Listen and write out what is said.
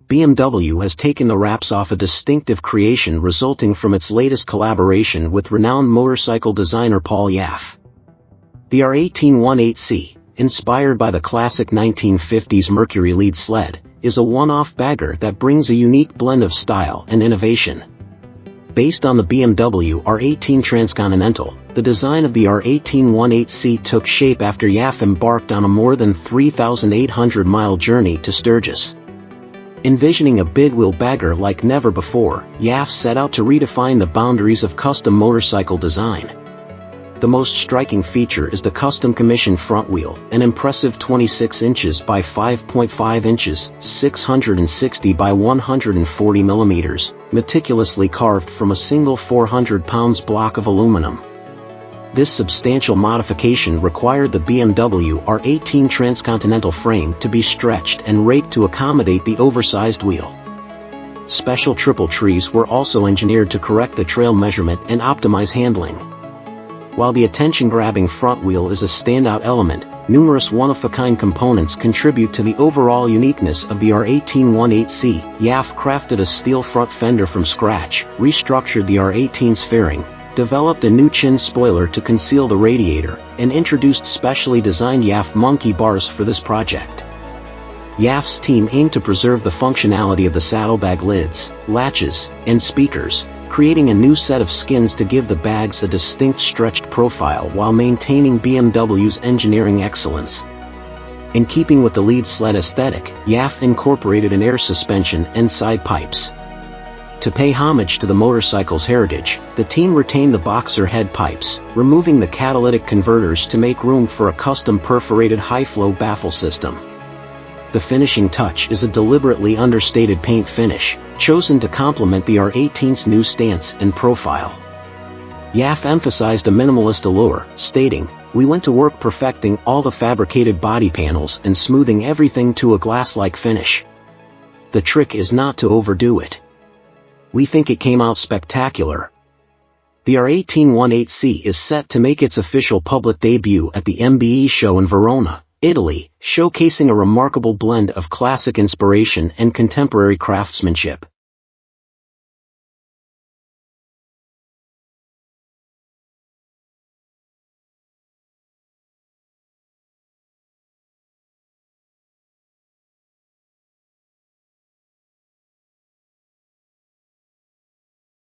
BMW has taken the wraps off a distinctive creation resulting from its latest collaboration with renowned motorcycle designer Paul Jaffe. The R1818C, inspired by the classic 1950s Mercury lead sled, is a one-off bagger that brings a unique blend of style and innovation. Based on the BMW R18 Transcontinental, the design of the R1818C took shape after Jaffe embarked on a more than 3,800-mile journey to Sturgis. Envisioning a big-wheel bagger like never before, Jaffe set out to redefine the boundaries of custom motorcycle design. The most striking feature is the custom-commissioned front wheel, an impressive 26 inches by 5.5 inches, 660 by 140 millimeters, meticulously carved from a single 400 pounds block of aluminum. This substantial modification required the BMW R18 Transcontinental frame to be stretched and raked to accommodate the oversized wheel. Special triple trees were also engineered to correct the trail measurement and optimize handling. While the attention-grabbing front wheel is a standout element, numerous one-of-a-kind components contribute to the overall uniqueness of the R1818C. Jaffe crafted a steel front fender from scratch, restructured the R18's fairing, developed a new chin spoiler to conceal the radiator, and introduced specially designed Jaffe monkey bars for this project. Jaffe's team aimed to preserve the functionality of the saddlebag lids, latches, and speakers, creating a new set of skins to give the bags a distinct stretched profile while maintaining BMW's engineering excellence. In keeping with the lead sled aesthetic, Jaffe incorporated an air suspension and side pipes. To pay homage to the motorcycle's heritage, the team retained the boxer head pipes, removing the catalytic converters to make room for a custom perforated high-flow baffle system. The finishing touch is a deliberately understated paint finish, chosen to complement the R18's new stance and profile. Jaffe emphasized a minimalist allure, stating, "We went to work perfecting all the fabricated body panels and smoothing everything to a glass-like finish. The trick is not to overdo it. We think it came out spectacular." The R1818C is set to make its official public debut at the MBE show in Verona, Italy, showcasing a remarkable blend of classic inspiration and contemporary craftsmanship.